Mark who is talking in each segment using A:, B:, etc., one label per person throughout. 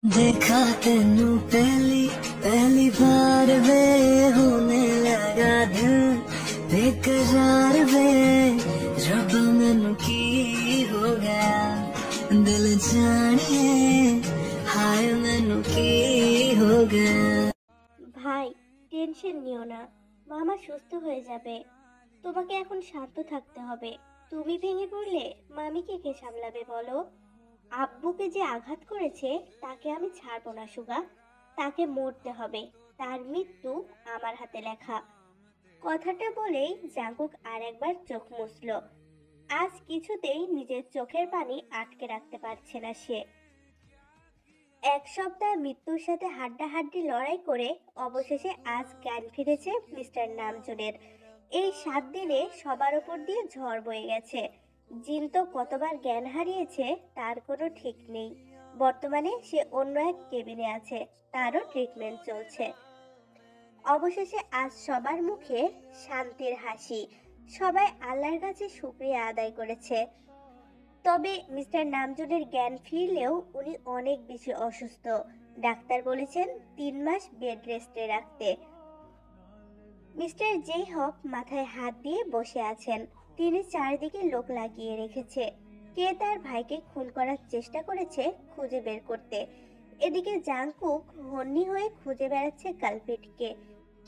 A: देखा तेनू पहली पहली बार वे होने लगा दिल बेकरार वे रब मैनू की हो गया दिल जानिए हाय मैनू की हो गया।
B: ভাই, টেনশন নিও না, মামা সুস্থ হয়ে যাবে। তোমাকে এখন শান্ত থাকতে হবে। তুমি ভেঙে পড়লে মামিকে কে সামলাবে বলো? আব্বুকে যে আঘাত করেছে তাকে আমি ছাড়বো না সুগা। তাকে মরতে হবে। তার মৃত্যু আমার হাতে লেখা। কথাটা বলেই জাঙ্কুক আর একবার চোখ মুছল। আজ কিছুতেই নিজের চোখের পানি আটকে রাখতে পারছে না সে। এক সপ্তাহ মৃত্যুর সাথে হাড্ডাহাড্ডি লড়াই করে অবশেষে আজ জ্ঞান ফিরেছে মিস্টার নামজুনের। এই 7 দিনে সবার ওপর দিয়ে ঝড় বয়ে গেছে। জিন তো কতবার জ্ঞান হারিয়েছে তার কোনো ঠিক নেই। বর্তমানে সে অন্য এক কেবিনে আছে, তারও ট্রিটমেন্ট চলছে। অবশেষে আজ সবার মুখে শান্তির হাসি। সবাই আল্লাহর কাছে শুকরিয়া আদায় করেছে। তবে মিস্টার নামজুনের জ্ঞান ফিরলেও উনি অনেক বেশি অসুস্থ। ডাক্তার বলেছেন 3 মাস বেড রেস্টে রাখতে। মিস্টার জেই হক মাথায় হাত দিয়ে বসে আছেন। তিনি চারিদিকে লোক লাগিয়ে রেখেছে। কে তার ভাইকে খুন করার চেষ্টা করেছে খুঁজে বের করতে। এদিকে জাংকুক হন্যি হয়ে খুঁজে বেড়াচ্ছে কালপিটকে,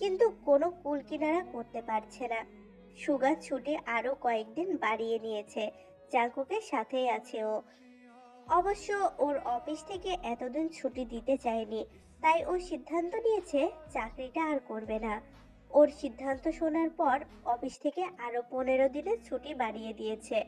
B: কিন্তু কোনো কুল কিনারা করতে পারছে না। সুগার ছুটি আরো কয়েকদিন বাড়িয়ে নিয়েছে। জাংকুকের সাথেই আছে ও। অবশ্য ওর অফিস থেকে এতদিন ছুটি দিতে চায়নি, তাই ও সিদ্ধান্ত নিয়েছে চাকরিটা আর করবে না। ওর সিদ্ধান্ত শোনার পর অফিস থেকে আরো 15 দিনের ছুটি বাড়িয়ে দিয়েছে।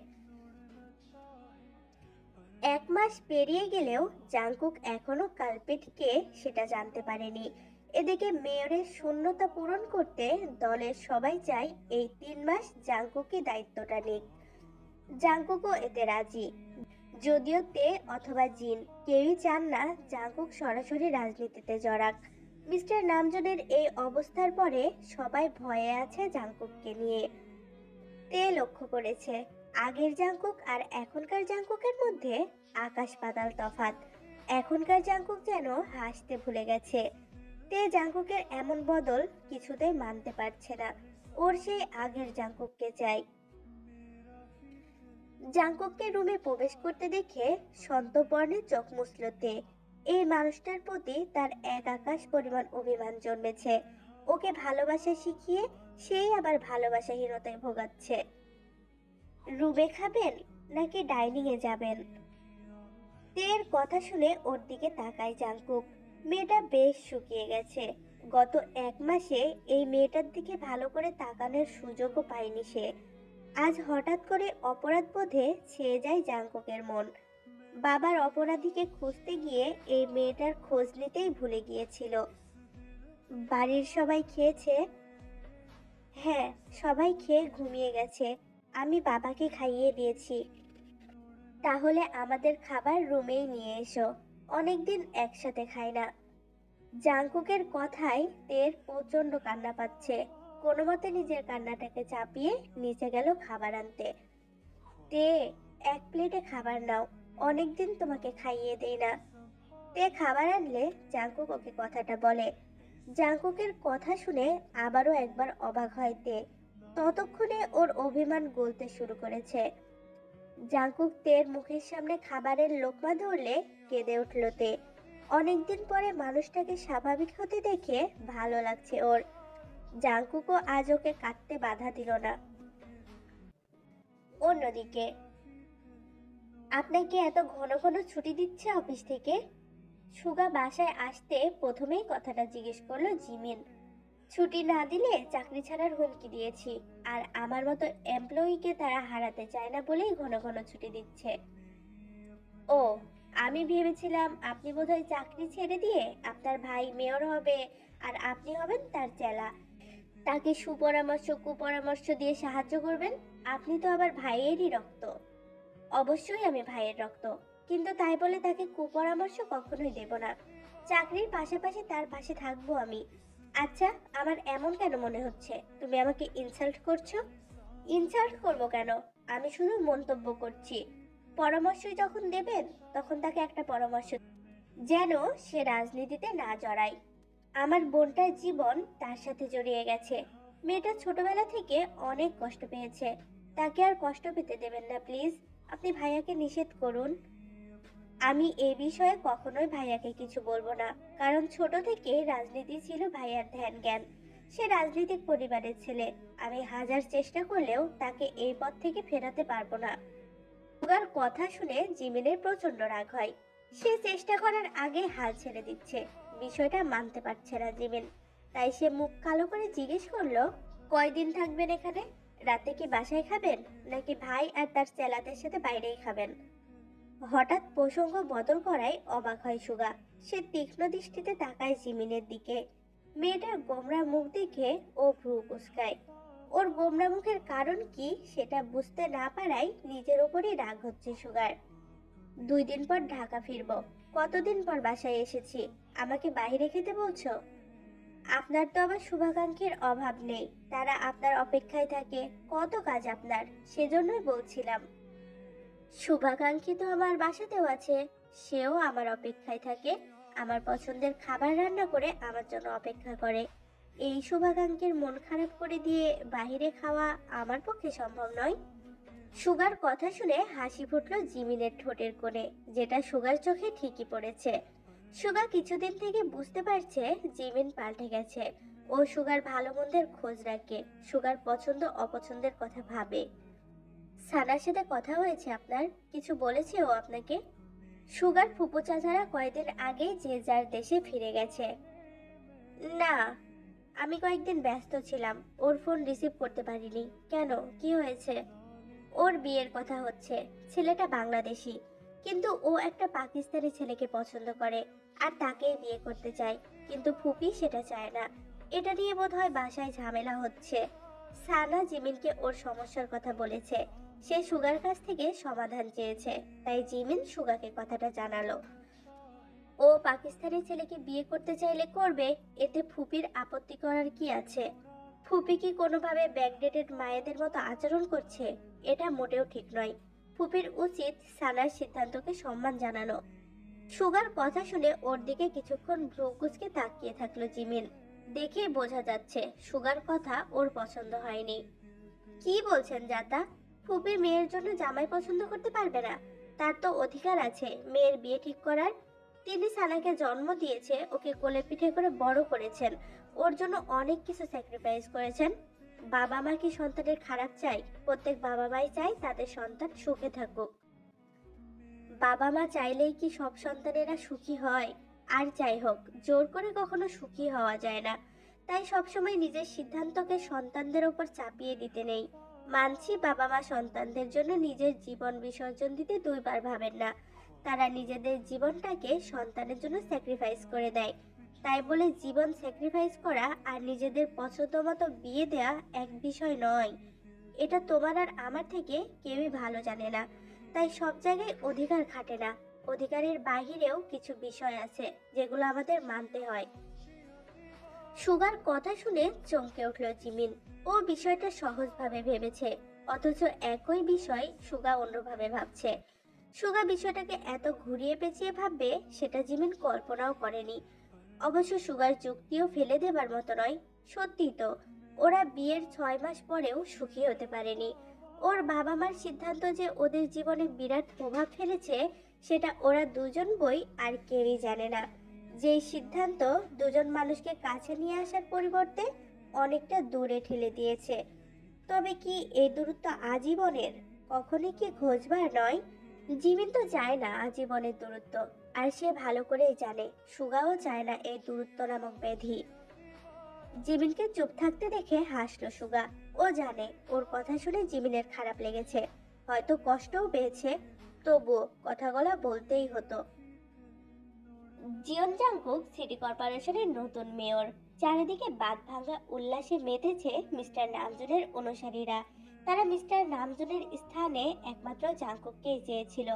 B: 1 মাস পেরিয়ে গেলেও জাংকুক এখনো কালপিটকে সেটা জানতে পারেনি। এদিকে মেয়রের শূন্যতা পূরণ করতে দলের সবাই চায় এই 3 মাস জাংকুকই দায়িত্বটা নিক। জাংকুকও এতে রাজি, যদিও তে অথবা জিন কেউই চান না জাংকুক সরাসরি রাজনীতিতে জড়াক। মিস্টার নামজনের এই অবস্থার পরে সবাই ভয়ে আছে জাংকুককে নিয়ে। তে লক্ষ্য করেছে আগের জাংকুক আর এখনকার জাংকুকের মধ্যে আকাশ পাতাল তফাৎ। এখনকার জাংকুক যেন হাসতে ভুলে গেছে। তে জাংকুকের এমন বদল কিছুতেই মানতে পারছে না। ওর সেই আগের জাংকুককে চাই। জাংকুককে রুমে প্রবেশ করতে দেখে সন্তর্পণে চোখ মুছল তে। এই মানুষটার প্রতি তার এক আকাশ পরিমাণ অভিমান জন্মেছে। ওকে ভালোবাসা শিখিয়ে সেই আবার ভালোবাসাহীনতায় ভোগাচ্ছে। রুমে খাবেন নাকি ডাইনিং এ যাবেন? তের কথা শুনে ওর দিকে তাকায় জাংকুক। মেয়েটা বেশ শুকিয়ে গেছে। গত 1 মাসে এই মেয়েটার দিকে ভালো করে তাকানোর সুযোগও পায়নি সে। আজ হঠাৎ করে অপরাধ বোধে ছেয়ে যায় জাংকুকের মন। বাবার অপরাধীকে খুঁজতে গিয়ে এই মেয়েটার খোঁজ নিতেই ভুলে গিয়েছিল। বাড়ির সবাই খেয়েছে? হ্যাঁ, সবাই খেয়ে ঘুমিয়ে গেছে। আমি বাবাকে খাইয়ে দিয়েছি। তাহলে আমাদের খাবার রুমেই নিয়ে এসো। অনেকদিন একসাথে খাই না। জাংকুকের কথায় তের প্রচন্ড কান্না পাচ্ছে। কোনো মতে নিজের কান্নাটাকে চাপিয়ে নিচে গেল খাবার আনতে। তে, 1 প্লেটে খাবার নাও, অনেকদিন তোমাকে খাইয়ে দেই না। তে খাবার আনলে জাংকুক ওকে কথাটা বলে। জাংকুকের কথা শুনে আবারও একবার অবাক হয় তে। ততক্ষণে ওর অভিমান গলতে শুরু করেছে। জাংকুক তের মুখের সামনে খাবারের লোকমা ধরলে কেঁদে উঠল তে। অনেকদিন পরে মানুষটাকে স্বাভাবিক হতে দেখে ভালো লাগছে ওর। জাংকুকও আজ ওকে কাঁদতে বাধা দিল না। অন্যদিকে, আপনাকে এত ঘন ঘন ছুটি দিচ্ছে অফিস থেকে? সুগা বাসায় আসতে প্রথমেই কথাটা জিজ্ঞেস করলো জিমিন। ছুটি না দিলে চাকরি ছাড়ার হুমকি দিয়েছি, আর আমার মতো এমপ্লয়িকে তারা হারাতে চায় না বলেই ঘন ঘন ছুটি দিচ্ছে। ও, আমি ভেবেছিলাম আপনি বোধহয় চাকরি ছেড়ে দিয়ে আপনার ভাই মেয়র হবে আর আপনি হবেন তার চেলা। তাকে সুপরামর্শ কুপরামর্শ দিয়ে সাহায্য করবেন। আপনি তো আবার ভাইয়েরই রক্ত। অবশ্যই আমি ভাইয়ের রক্ত, কিন্তু তাই বলে তাকে কুপরামর্শ কখনোই দেব না। চাকরির পাশাপাশি তার পাশে থাকবো আমি। আচ্ছা, আমার এমন কেন মনে হচ্ছে তুমি আমাকে ইনসাল্ট করছো? ইনসাল্ট করবো কেন? আমি শুধু মন্তব্য করছি। পরামর্শ যখন দেবেন তখন তাকে একটা পরামর্শ যেন সে রাজনীতিতে না জড়ায়। আমার বোনটার জীবন তার সাথে জড়িয়ে গেছে। মেয়েটা ছোটবেলা থেকে অনেক কষ্ট পেয়েছে, তাকে আর কষ্ট পেতে দেবেন না প্লিজ। আপনি ভাইয়াকে নিষেধ করুন। আমি এ বিষয়ে কখনোই ভাইয়াকে কিছু বলবো না, কারণ ছোট থেকে রাজনীতি ছিল ভাইয়ার ধ্যান জ্ঞান। সে রাজনৈতিক পরিবারের ছেলে। আমি হাজার চেষ্টা করলেও তাকে এই পথ থেকে ফেরাতে পারবো না। সুগার কথা শুনে জিমিনের প্রচন্ড রাগ হয়। সে চেষ্টা করার আগে হাল ছেড়ে দিচ্ছে। বিষয়টা মানতে পারছে না জিমিন। তাই সে মুখ কালো করে জিজ্ঞেস করলো, কয়দিন থাকবেন এখানে? রাতে কি বাসায় খাবেন, নাকি ভাই আর তার চেলাদের সাথে বাইরেই খাবেন? হঠাৎ প্রসঙ্গ বদল করায় অবাক হয় সুগা। সে তীক্ষ্ণ দৃষ্টিতে তাকায় জিমিনের দিকে। মেয়েটার গোমরা মুখ দেখে ও ভ্রু কুঁচকায়। ওর গোমরা মুখের কারণ কি সেটা বুঝতে না পারায় নিজের উপরই রাগ হচ্ছে সুগার। 2 দিন পর ঢাকা ফিরবো। কতদিন পর বাসায় এসেছি, আমাকে বাইরে খেতে বলছো? আপনার তো আবার শুভাকাঙ্ক্ষীর অভাব নেই, তারা আপনার অপেক্ষায় থাকে। কত কাজ আপনার, সেজন্যই বলছিলাম। শুভাকাঙ্ক্ষী তো আমার বাসাতেও আছে, সেও আমার অপেক্ষায় থাকে। আমার পছন্দের খাবার রান্না করে আমার জন্য অপেক্ষা করে। এই শুভাকাঙ্ক্ষীর মন খারাপ করে দিয়ে বাইরে খাওয়া আমার পক্ষে সম্ভব নয়। সুগার কথা শুনে হাসি ফুটলো জিমিনের ঠোঁটের কোণে, যেটা সুগার চোখে ঠিকই পড়েছে। সুগা কিছুদিন থেকে বুঝতে পারছে জিমিন পাল্টে গেছে। ও সুগার ভালো মন্দের খোঁজ রাখে, সুগার পছন্দ অপছন্দের কথা ভাবে। সানার সাথে কথা হয়েছে আপনার? কিছু বলেছে ও আপনাকে? সুগার ফুপু চাচারা কয়েকদিন আগে যে যার দেশে ফিরে গেছে। না, আমি কয়েকদিন ব্যস্ত ছিলাম, ওর ফোন রিসিভ করতে পারিনি। কেন, কি হয়েছে? ওর বিয়ের কথা হচ্ছে। ছেলেটা বাংলাদেশি, কিন্তু ও একটা পাকিস্তানি ছেলেকে পছন্দ করে আর তাকেই বিয়ে করতে চায়। কিন্তু ফুপি সেটা চায় না। এটা নিয়ে বোধহয় বাসায় ঝামেলা হচ্ছে। সানা জিমিনকে ওর সমস্যার কথা বলেছে। সে সুগার কাছ থেকে সমাধান চেয়েছে, তাই জিমিন সুগাকে কথাটা জানালো। ও পাকিস্তানি ছেলেকে বিয়ে করতে চাইলে করবে, এতে ফুপির আপত্তি করার কি আছে? ফুপি কি কোনোভাবে ব্যাকডেটেড মায়েদের মতো আচরণ করছে? এটা মোটেও ঠিক নয়। ফুপির উচিত সানার সিদ্ধান্তকে সম্মান জানানো। সুগার কথা শুনে ওর দিকে কিছুক্ষণ ভ্রু কুঁচকে তাকিয়ে থাকলো জিমিন। দেখেই বোঝা যাচ্ছে সুগার কথা ওর পছন্দ হয়নি। কি বলছেন জাতা? ফুপি মেয়ের জন্য জামাই পছন্দ করতে পারবে না? তার তো অধিকার আছে মেয়ের বিয়ে ঠিক করার। তিনি সানাকে জন্ম দিয়েছে, ওকে কোলে পিঠে করে বড় করেছেন, ওর জন্য অনেক কিছু স্যাক্রিফাইস করেছেন। বাবা মা কি সন্তানের খারাপ চাই? প্রত্যেক বাবা মাই চায় তাদের সন্তান সুখে থাকুক। বাবা মা চাইলেই কি সব সন্তানেরা সুখী হয়? আর যাই হোক, জোর করে কখনো সুখী হওয়া যায় না। তাই সবসময় নিজের সিদ্ধান্তকে সন্তানদের উপর চাপিয়ে দিতে নেই। মানছি বাবা মা সন্তানদের জন্য নিজের জীবন বিসর্জন দিতে দুইবার ভাবেন না। তারা নিজেদের জীবনটাকে সন্তানের জন্য স্যাক্রিফাইস করে দেয়। তাই বলে জীবন স্যাক্রিফাইস করা আর নিজেদের পছন্দ মতো বিয়ে দেয়া এক বিষয় নয়। এটা তোমার আর আমার থেকে কেউই ভালো জানে না। তাই সব জায়গায় অধিকার খাটে না। অধিকারের বাহিরেও কিছু বিষয় আছে যেগুলো আমাদের মানতে হয়। সুগার কথা শুনে চমকে উঠল জিমিন। ও বিষয়টা সহজভাবে ভেবেছে, অথচ একই বিষয় সুগা অন্যভাবে ভাবছে। সুগা বিষয়টাকে এত ঘুরিয়ে পেঁচিয়ে ভাববে সেটা জিমিন কল্পনাও করেনি। অবশ্য সুগার যুক্তিও ফেলে দেবার মতো নয়। সত্যি তো, ওরা বিয়ের 6 মাস পরেও সুখী হতে পারেনি। ওর বাবা মার সিদ্ধান্ত যে ওদের জীবনে বিরাট প্রভাব ফেলেছে সেটা ওরা দুজন বই আর কেউই জানে না। যেই সিদ্ধান্ত দুজন মানুষকে কাছে নিয়ে আসার পরিবর্তে অনেকটা দূরে ঠেলে দিয়েছে। তবে কি এই দূরত্ব আজীবনের? কখনই কি খোঁজবার নয়? জিমিন তো চায় না আজীবনের দূরত্ব, আর সে ভালো করেই জানে সুগাও চায় না এই দূরত্ব নামক ব্যাধি। জিমিনকে চুপ থাকতে দেখে হাসলো সুগা। ও জানে ওর কথা শুনে জিমিনের খারাপ লেগেছে, হয়তো কষ্টও পেয়েছে, তবুও কথাগুলো বলতেই হতো। জিয়ন জাংকুক সিটি কর্পোরেশনের নতুন মেয়র। চারিদিকে বাদ ভাঙা উল্লাসে মেতেছে মিস্টার নামজুনের অনুসারীরা। তারা মিস্টার নামজুনের স্থানে একমাত্র জাংকুককেই চেয়েছিল।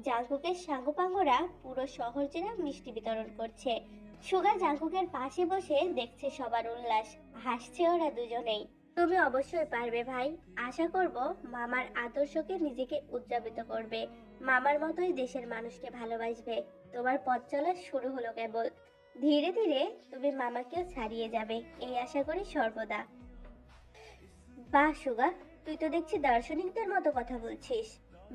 B: জাংকুকের সাঙ্গপাঙ্গরা পুরো শহর জুড়ে মিষ্টি বিতরণ করছে। সুগা জাংকুকের পাশে বসে দেখছে সবার উল্লাস, হাসছে ওরা দুজনেই। তুমি অবশ্যই পারবে ভাই। আশা করব মামার আদর্শকে নিজেকে উদযাপিত করবে, মামার মতোই দেশের মানুষকে ভালোবাসবে। তোমার পথ চলা শুরু হলো কেবল, ধীরে ধীরে তুমি মামাকেও ছাড়িয়ে যাবে, এই আশা করি সর্বদা। বাহ সুগা, তুই তো দেখছি দার্শনিকদের মতো কথা বলছিস।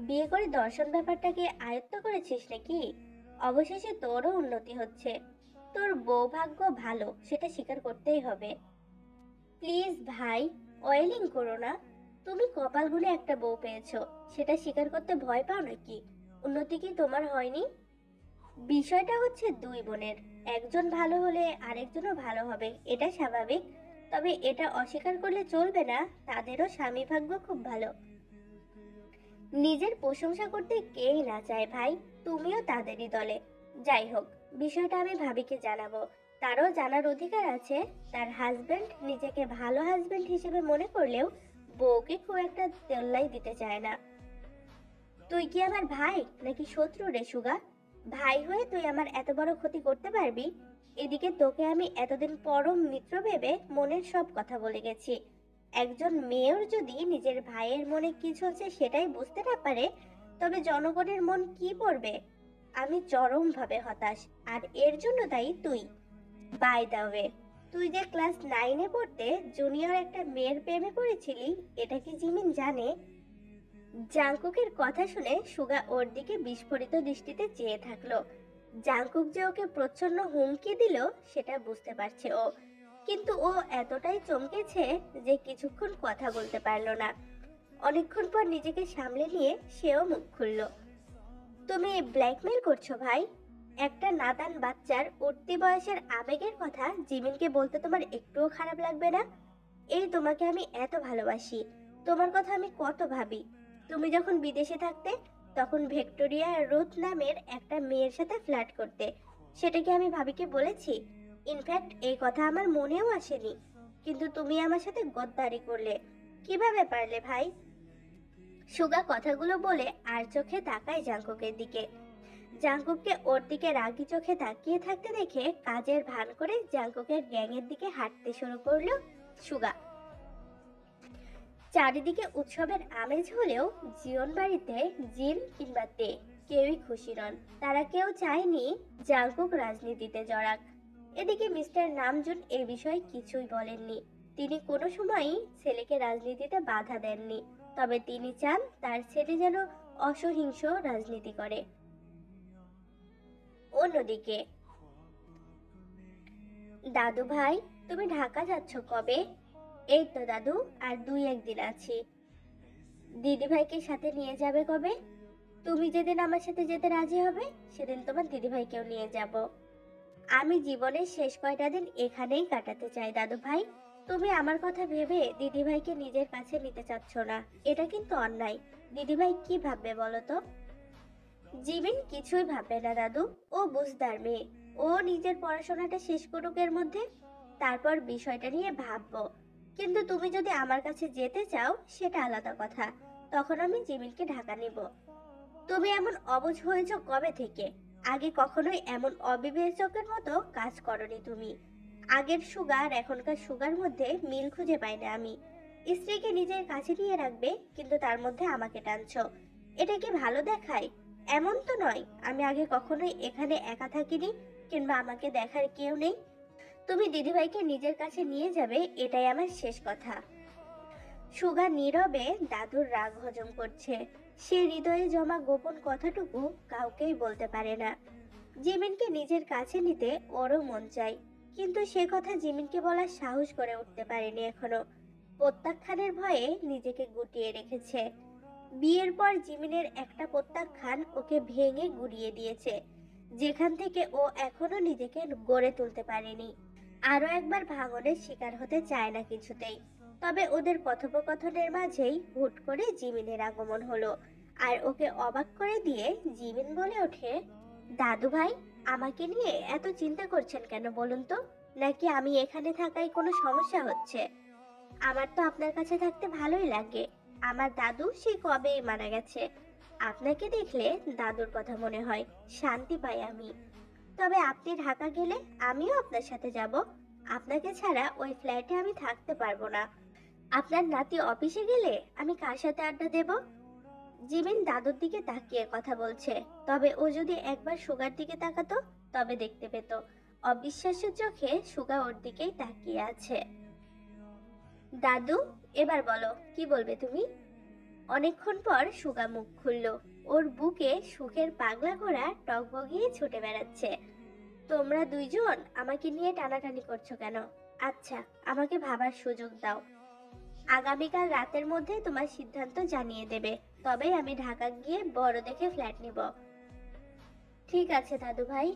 B: বিয়ে করে দর্শন ব্যাপারটাকে আয়ত্ত করেছিস নাকি? অবশেষে তোরও উন্নতি হচ্ছে। তোর বৌভাগ্য ভালো, সেটা স্বীকার করতেই হবে। প্লিজ ভাই, অয়েলিং করো না। তুমি কপাল গুনে একটা বউ পেয়েছো, সেটা স্বীকার করতে ভয় পাও নাকি? উন্নতি কি তোমার হয়নি? বিষয়টা হচ্ছে দুই বোনের, একজন ভালো হলে আরেকজনও ভালো হবে, এটা স্বাভাবিক। তবে এটা অস্বীকার করলে চলবে না, তাদেরও স্বামী ভাগ্য খুব ভালো। নিজের প্রশংসা করতে কেই না চায় ভাই, তুমিও তাদেরই দলে। যাই হোক, বিষয়টা আমি ভাবিকে জানাবো। তারও জানার অধিকার আছে। তার হাজবেন্ড নিজেকে ভালো হাজবেন্ড হিসেবে মনে করলেও বউকে খুব একটা তেল্লাই দিতে চায় না। তুই কি আমার ভাই নাকি শত্রু রে সুগা? ভাই হয়ে তুই আমার এত বড় ক্ষতি করতে পারবি? এদিকে তোকে আমি এতদিন পরম মিত্র ভেবে মনের সব কথা বলে গেছি। একজন মেয়ের যদি নিজের ভাইয়ের মনে কি চলছে সেটাই বুঝতে না পারে, তবে জনগণের মন কি পড়বে? আমি চরমভাবে হতাশ, আর এর জন্য দায়ী তুই। বাই দা ওয়ে, তুই যে ক্লাস 9-এ পড়তে জুনিয়র একটা মেয়ের প্রেমে পড়েছিলি, এটা কি জিমিন জানে? জাংকুকের কথা শুনে সুগা ওর দিকে বিস্ফোরিত দৃষ্টিতে চেয়ে থাকলো। জাংকুক যে ওকে প্রচ্ছন্ন হুমকি দিল সেটা বুঝতে পারছে ও, কিন্তু ও এতটাই চমকেছে যে কিছুক্ষণ কথা বলতে পারলো না। অনেকক্ষণ পর নিজেকে সামলে নিয়ে সেও মুখ খুলল। তুমি ব্ল্যাকমেল করছো ভাই? একটা নাদান বাচ্চার উঠতি বয়সের আবেগের কথা জিমিনকে বলতে তোমার একটুও খারাপ লাগবে না? এই তোমাকে আমি এত ভালোবাসি, তোমার কথা আমি কত ভাবি। তুমি যখন বিদেশে থাকতে তখন ভিক্টোরিয়া রুথ নামের একটা মেয়ের সাথে ফ্লার্ট করতে, সেটা কি আমি ভাবিকে বলেছি? ইনফ্যাক্ট এই কথা আমার মনেও আসেনি, কিন্তু তুমি আমার সাথে গদ্দারি করলে। কিভাবে পারলে ভাই? সুগা কথাগুলো বলে আর চোখে তাকায় জাংকুকের দিকে। জাংকুককে ওর দিকে রাগি চোখে তাকিয়ে থাকতে দেখে কাজের ভান করে জাংকুকের গ্যাংয়ের দিকে হাঁটতে শুরু করলো সুগা। চারিদিকে উৎসবের আমেজ হলেও জিওন বাড়িতে জিন কিংবা তে কেউই খুশি নন। তারা কেউ চায়নি জাংকুক রাজনীতিতে জড়াক। এদিকে মিস্টার নামজুন এ বিষয়ে কিছুই বলেননি। তিনি কোনো সময়ই ছেলেকে রাজনীতিতে বাধা দেননি, তবে তিনি চান তার ছেলে যেন অসহিংস রাজনীতি করে। অন্যদিকে, দাদু ভাই, তুমি ঢাকা যাচ্ছ কবে? এই তো দাদু, আর 2-1 দিন আছি। দিদিভাইকে সাথে নিয়ে যাবে কবে? তুমি যেদিন আমার সাথে যেতে রাজি হবে সেদিন তোমার দিদিভাইকেও নিয়ে যাব। আমি জীবনের শেষ কয়টা দিন এখানেই কাটাতে চাই দাদু ভাই। তুমি আমার কথা ভেবে দিদিভাইকে নিজের কাছে নিতে চাচ্ছ না, এটা কিন্তু অন্যায়। দিদিভাই কি ভাববে বলো তো? জিমিন কিছুই ভাববে না দাদু, ও বুঝদার মেয়ে। ও নিজের পড়াশোনাটা শেষ করুক এর মধ্যে, তারপর বিষয়টা নিয়ে ভাববো। কিন্তু তুমি যদি আমার কাছে যেতে চাও সেটা আলাদা কথা, তখন আমি জিমিনকে ঢাকা নিব। তুমি এমন অবুঝ হয়েছ কবে থেকে? আগে কখনোই এমন অবিবেচকের মতো কাজ করনি তুমি। আগের সুগার এখনকার সুগার মধ্যে মিল খুঁজে পাই না আমি। স্ত্রীকে নিজের কাছে নিয়ে রাখবে, কিন্তু তার মধ্যে আমাকে টানছো, এটা কি ভালো দেখায়? এমন তো নয় আমি আগে কখনোই এখানে একা থাকিনি, কিংবা আমাকে দেখার কেউ নেই। তুমি দিদিভাইকে নিজের কাছে নিয়ে যাবে, এটাই আমার শেষ কথা। সুগা নীরবে দাদুর রাগ হজম করছে। সে হৃদয়ে জমা গোপন কথাটুকু কাউকেই বলতে পারে না। জিমিনকে নিজের কাছে নিতে ওরও মন চায়, কিন্তু সে কথা জিমিনকে বলার সাহস করে উঠতে পারেনি এখনো। প্রত্যাখ্যানের ভয়ে নিজেকে গুটিয়ে রেখেছে। বিয়ের পর জিমিনের একটা প্রত্যাখ্যান ওকে ভেঙে গুড়িয়ে দিয়েছে, যেখান থেকে ও এখনো নিজেকে গড়ে তুলতে পারেনি। আরো একবার ভাঙনের শিকার হতে চায় না কিছুতেই। তবে ওদের কথোপকথনের মাঝেই হুট করে জিমিনের আগমন হলো, আর ওকে অবাক করে দিয়ে জিমিন বলে ওঠে, দাদু ভাই, আমাকে নিয়ে এত চিন্তা করছেন কেন বলুন তো? নাকি আমি এখানে থাকায় কোনো সমস্যা হচ্ছে? আমার তো আপনার কাছে থাকতে ভালোই লাগে। আমার দাদু সে কবেই মারা গেছে। আপনাকে দেখলে দাদুর কথা মনে হয়, শান্তি পাই আমি। তবে আপনি ঢাকা গেলে আমিও আপনার সাথে যাব। আপনাকে ছাড়া ওই ফ্ল্যাটে আমি থাকতে পারবো না। আপনার নাতি অফিসে গেলে আমি কার সাথে আড্ডা দেব? জিমিন দাদুর দিকে তাকিয়ে কথা বলছে, তবে ও যদি একবার সুগার দিকে তাকাতো তবে দেখতে পেত অবিশ্বাস্য চোখে সুগা ওর দিকেই তাকিয়ে আছে। দাদু, এবার বলো কি বলবে তুমি? অনেকক্ষণ পর সুগা মুখ খুলল। ওর বুকে সুখের পাগলা ঘোড়া টগবগিয়ে ছুটে বেড়াচ্ছে। তোমরা দুইজন আমাকে নিয়ে টানাটানি করছো কেন? আচ্ছা, আমাকে ভাবার সুযোগ দাও। আগামীকাল রাতের মধ্যে তোমার সিদ্ধান্ত জানিয়ে দেবে, তবেই আমি ঢাকা গিয়ে বড় দেখে ফ্ল্যাট নিব। ঠিক আছে দাদু ভাই।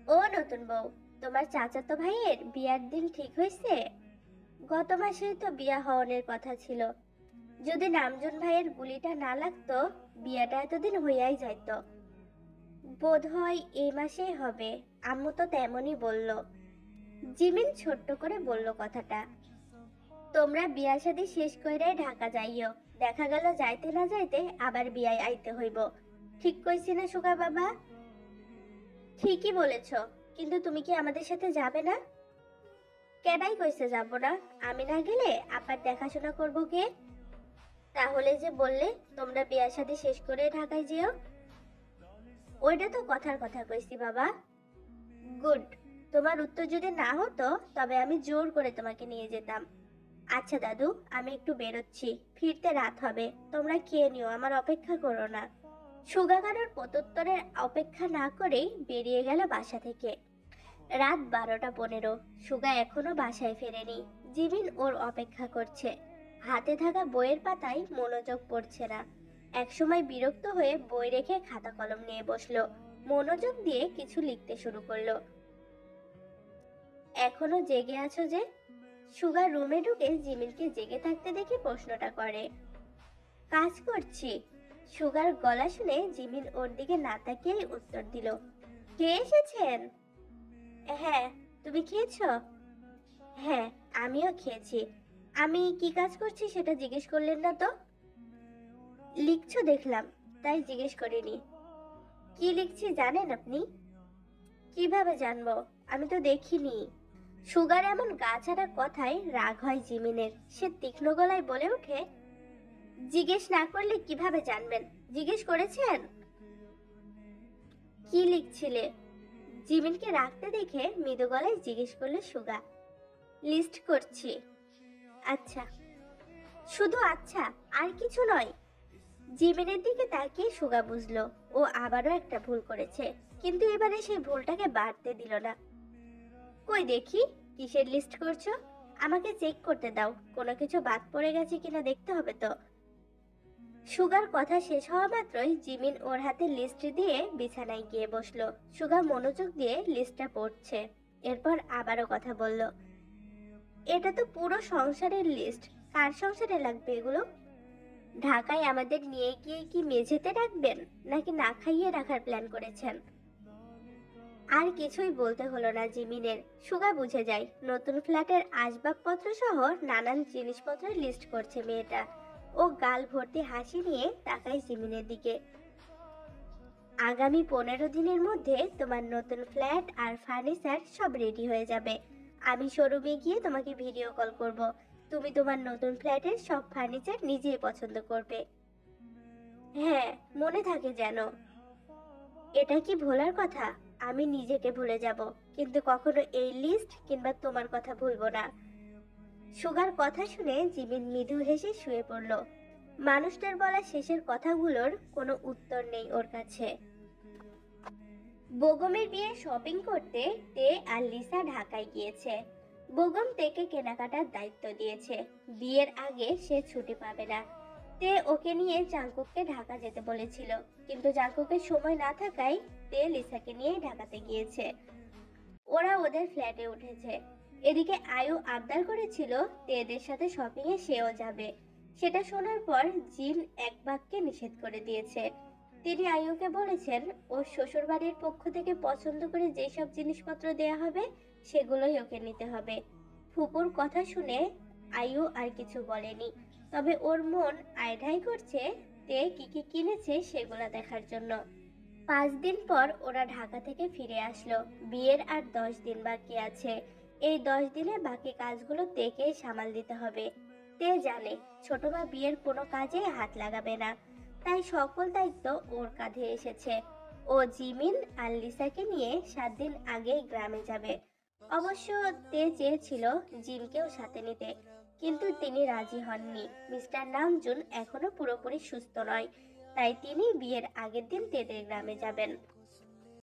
B: ও নতুন বউ, তোমার চাচাতো ভাইয়ের বিয়ার দিন ঠিক হয়েছে? গত মাসেই তো বিয়া হওয়ার কথা ছিল। যদি নামজুন ভাইয়ের গুলিটা না লাগতো বিয়াটা এতদিন হইয়াই যাইতো। বোধ হয় এই মাসেই হবে, আম্মু তো তেমনই বলল। জিমিন ছোট্ট করে বলল কথাটা। তোমরা বিয়া শাদী শেষ কইরাই ঢাকা যাইও, দেখা গেল যাইতে না যাইতে আবার বিয়ায় আইতে হইব। ঠিক কইছি না সুগা বাবা? ঠিকই বলেছ, কিন্তু তুমি কি আমাদের সাথে যাবে না? কেডাই কইছে যাব না? আমি না গেলে আপার দেখাশোনা করবো কে? তাহলে যে বললে তোমরা বিয়া শাদী শেষ করে ঢাকায় যেও। ওইটা তো কথার কথা কইছি বাবা। গুড। তোমার উত্তর যদি না হতো তবে আমি জোর করে তোমাকে নিয়ে যেতাম। আচ্ছা দাদু, আমি একটু বেরোচ্ছি, ফিরতে রাত হবে, তোমরা খেয়ে নিও, আমার অপেক্ষা করো না। সুগা কারোর প্রত্যুত্তরের অপেক্ষা না করেই বেরিয়ে গেল বাসা থেকে। রাত 12টা 15। সুগা এখনো বাসায় ফেরেনি। জিমিন ওর অপেক্ষা করছে। হাতে থাকা বইয়ের পাতায় মনোযোগ পড়ছে না। একসময় বিরক্ত হয়ে বই রেখে খাতা কলম নিয়ে বসলো। মনোযোগ দিয়ে কিছু লিখতে শুরু করলো। এখনো জেগে আছো যে? সুগার রুমে ঢুকে জিমিনকে জেগে থাকতে দেখে প্রশ্নটা করে। কাজ করছি। সুগার গলা শুনে জিমিন ওর দিকে না তাকিয়েই উত্তর দিল। খেয়ে এসেছেন? হ্যাঁ। তুমি খেয়েছো? হ্যাঁ, আমিও খেয়েছি। আমি কি কাজ করছি সেটা জিজ্ঞেস করলেন না তো? লিখছো দেখলাম, তাই জিজ্ঞেস করিনি। কি লিখছি জানেন আপনি? কিভাবে জানবো? আমি তো দেখিনি। সুগার এমন গা ছাড়া কথায় রাগ হয় জিমিনের। সে তীক্ষ্ণ গলায় বলে ওঠে, জিজ্ঞেস না করলে কিভাবে জানবেন? জিজ্ঞেস করেছেন? কি লিখছিলে? জিমিনকে রাখতে দেখে মৃদু গলায় জিজ্ঞেস করলো সুগা। লিস্ট করছি। আচ্ছা। শুধু আচ্ছা, আর কিছু নয়? জিমিনের দিকে তাকিয়ে সুগা বুঝলো ও আবারও একটা ভুল করেছে, কিন্তু এবারে সেই ভুলটাকে বাড়তে দিল না। কই দেখি, কিসের লিস্ট করছো? আমাকে চেক করতে দাও, কোনো কিছু বাদ পড়ে গেছে কিনা দেখতে হবে তো। সুগার কথা শেষ হওয়া মাত্রই জিমিন ওর হাতে লিস্ট দিয়ে বিছানায় গিয়ে বসলো। সুগা মনোযোগ দিয়ে লিস্টটা পড়ছে। এরপর আবারও কথা বলল। এটা তো পুরো সংসারের লিস্ট। কার সংসারে লাগবে এগুলো? ঢাকায় আমাদের নিয়ে গিয়ে কি মেঝেতে রাখবেন, নাকি না খাইয়ে রাখার প্ল্যান করেছেন? আর কিছুই বলতে হলো না জিমিনের। সুগা বুঝে যায় নতুন ফ্ল্যাটের আসবাবপত্র সহ নানান জিনিসপত্রের লিস্ট করছে মেয়েটা। ও গাল ভর্তি হাসি নিয়ে তাকায় জিমিনের দিকে। আগামী 15 দিনের মধ্যে তোমার নতুন ফ্ল্যাট আর ফার্নিচার সব রেডি হয়ে যাবে। আমি শোরুমে গিয়ে তোমাকে ভিডিও কল করব। তুমি তোমার নতুন ফ্ল্যাটের সব ফার্নিচার নিজেই পছন্দ করবে। হ্যাঁ, মনে থাকে যেন। এটা কি ভোলার কথা? আমি নিজেকে ভুলে যাব, কিন্তু কখনো এই লিস্ট কিংবা তোমার কথা ভুলবো না। সুগার কথা শুনে জিমিন মৃদু হেসে শুয়ে পড়ল। মানুষটার বলা শেষের কথাগুলোর কোনো উত্তর নেই ওর কাছে। বেগমের বিয়ে শপিং করতে তে আর লিসা ঢাকায় গিয়েছে। বেগম তেকে কেনাকাটার দায়িত্ব দিয়েছে। বিয়ের আগে সে ছুটি পাবে না। তে ওকে নিয়ে জাঙ্কুককে ঢাকা যেতে বলেছিল, কিন্তু জাঙ্কুকের সময় না থাকায় তে লিসাকে নিয়ে ঢাকাতে গিয়েছে। ওরা ওদের ফ্ল্যাটে উঠেছে। এদিকে আয়ু আবদার করেছিল তেদের সাথে শপিং এ সেও যাবে। সেটা শোনার পর জিন এক বাক্যে নিষেধ করে দিয়েছে। তিনি আয়ুকে বলেছেন ওর শ্বশুর বাড়ির পক্ষ থেকে পছন্দ করে যেসব জিনিসপত্র দেয়া হবে সেগুলোই ওকে নিতে হবে। ফুপুর কথা শুনে আয়ু আর কিছু বলেনি, তবে ওর মন আইঢাই করছে তে কি কি কিনেছে সেগুলো দেখার জন্য। 5 দিন পর ওরা ঢাকা থেকে ফিরে আসলো। বিয়ের আর 10 দিন বাকি আছে। এই 10 দিনে বাকি কাজগুলো তেকেই সামাল দিতে হবে। তে জানে ছোট মা বিয়ের কোনো কাজে হাত লাগাবে না, তাই সকল দায়িত্ব ওর কাঁধে এসেছে। ও জিমিন আর লিসাকে নিয়ে 7 দিন আগেই গ্রামে যাবে। অবশ্য তে চেয়েছিল জিমকেও সাথে নিতে, কিন্তু তিনি রাজি হননি। মিস্টার নামজুন এখনো পুরোপুরি সুস্থ নয়, তাই তিনি বিয়ের আগের দিন তেদের গ্রামে যাবেন।